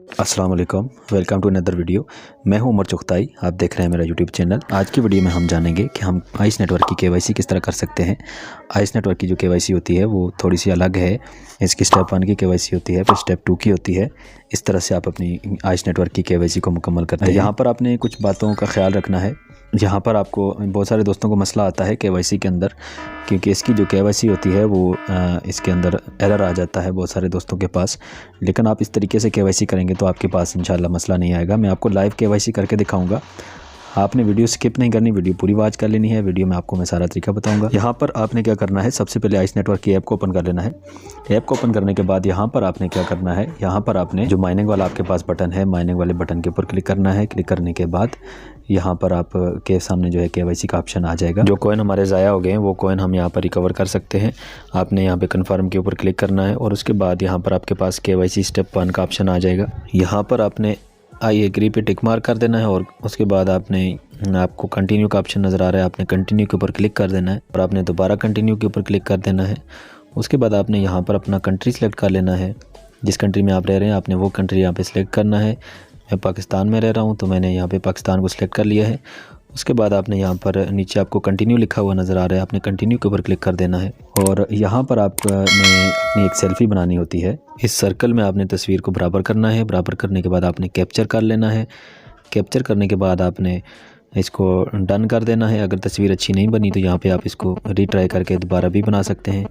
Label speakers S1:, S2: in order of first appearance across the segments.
S1: अस्सलाम वालेकुम, welcome to another video. मैं हूं उमर चुगताई, आप देख रहे हैं मेरा यूट्यूब चैनल। आज की वीडियो में हम जानेंगे कि हम आइस नेटवर्क की केवाईसी किस तरह कर सकते हैं। आइस नेटवर्क की जो केवाईसी होती है वो थोड़ी सी अलग है। इसकी स्टेप 1 की केवाईसी होती है, फिर स्टेप 2 की होती है। इस तरह से आप अपनी आइस नेटवर्क की केवाईसी को मुकम्मल करते हैं। यहाँ पर आपने कुछ बातों का ख्याल रखना है। यहाँ पर आपको बहुत सारे दोस्तों को मसला आता है केवाईसी के अंदर, क्योंकि इसकी जो केवाईसी होती है वो इसके अंदर एरर आ जाता है बहुत सारे दोस्तों के पास। लेकिन आप इस तरीके से केवाईसी करेंगे तो आपके पास इंशाल्लाह मसला नहीं आएगा। मैं आपको लाइव केवाईसी करके दिखाऊंगा। आपने वीडियो स्किप नहीं करनी, वीडियो पूरी वॉच कर लेनी है। वीडियो में आपको मैं सारा तरीका बताऊंगा। यहाँ पर आपने क्या करना है, सबसे पहले आइस नेटवर्क की ऐप को ओपन कर लेना है। ऐप को ओपन करने के बाद यहाँ पर आपने क्या करना है, यहाँ पर आपने जो माइनिंग वाला आपके पास बटन है, माइनिंग वाले बटन के ऊपर क्लिक करना है। क्लिक करने के बाद यहाँ पर आप के सामने जो है केवाईसी का ऑप्शन आ जाएगा। जो कॉइन हमारे ज़ाया हो गए हैं वो कॉइन हम यहाँ पर रिकवर कर सकते हैं। आपने यहाँ पे कन्फर्म के ऊपर क्लिक करना है और उसके बाद यहाँ पर आपके पास केवाईसी स्टेप 1 का ऑप्शन आ जाएगा। यहाँ पर आपने आई एग्री पे टिक मार्क कर देना है और उसके बाद आपको कंटिन्यू का ऑप्शन नज़र आ रहा है, आपने कंटिन्यू के ऊपर क्लिक कर देना है और आपने दोबारा कंटिन्यू के ऊपर क्लिक कर देना है। उसके बाद आपने यहाँ पर अपना कंट्री सेलेक्ट कर लेना है। जिस कंट्री में आप रह रहे हैं आपने वो कंट्री यहाँ पे सिलेक्ट करना है। मैं पाकिस्तान में रह रहा हूँ तो मैंने यहाँ पे पाकिस्तान को सिलेक्ट कर लिया है। उसके बाद आपने यहाँ पर नीचे आपको कंटिन्यू लिखा हुआ नज़र आ रहा है, आपने कंटिन्यू के ऊपर क्लिक कर देना है और यहाँ पर आपने अपनी एक सेल्फ़ी बनानी होती है। इस सर्कल में आपने तस्वीर को बराबर करना है। बराबर करने के बाद आपने कैप्चर कर लेना है। कैप्चर करने के बाद आपने इसको डन कर देना है। अगर तस्वीर अच्छी नहीं बनी तो यहाँ पे आप इसको रीट्राई करके दोबारा भी बना सकते हैं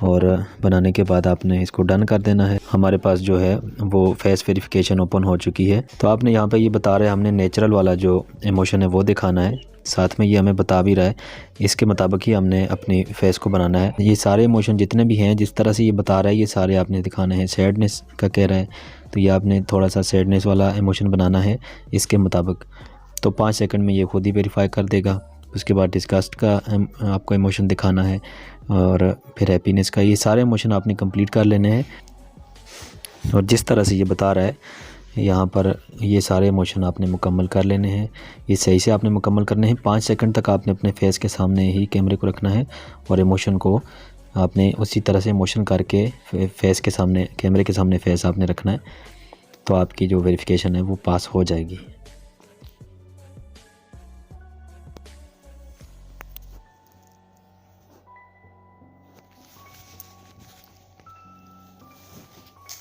S1: और बनाने के बाद आपने इसको डन कर देना है। हमारे पास जो है वो फेस वेरिफिकेशन ओपन हो चुकी है। तो आपने यहाँ पे ये बता रहे हैं हमने नेचुरल वाला जो इमोशन है वो दिखाना है, साथ में ये हमें बता भी रहा है इसके मुताबिक ही हमने अपनी फेस को बनाना है। ये सारे इमोशन जितने भी हैं जिस तरह से ये बता रहा है ये सारे आपने दिखाने हैं। सैडनेस का कह रहा है तो ये आपने थोड़ा सा सैडनेस वाला इमोशन बनाना है इसके मुताबिक। तो 5 सेकंड में ये खुद ही वेरीफाई कर देगा। उसके बाद डिस्गस्ट का आपको इमोशन दिखाना है और फिर हैप्पीनेस का। ये सारे इमोशन आपने कंप्लीट कर लेने हैं और जिस तरह से ये बता रहा है यहाँ पर ये सारे इमोशन आपने मुकम्मल कर लेने हैं। ये सही से आपने मुकम्मल करने हैं। 5 सेकंड तक आपने अपने फेस के सामने ही कैमरे को रखना है और इमोशन को आपने उसी तरह से इमोशन करके फेस के सामने, कैमरे के सामने फेस आपने रखना है। तो आपकी जो वेरिफिकेशन है वो पास हो जाएगी।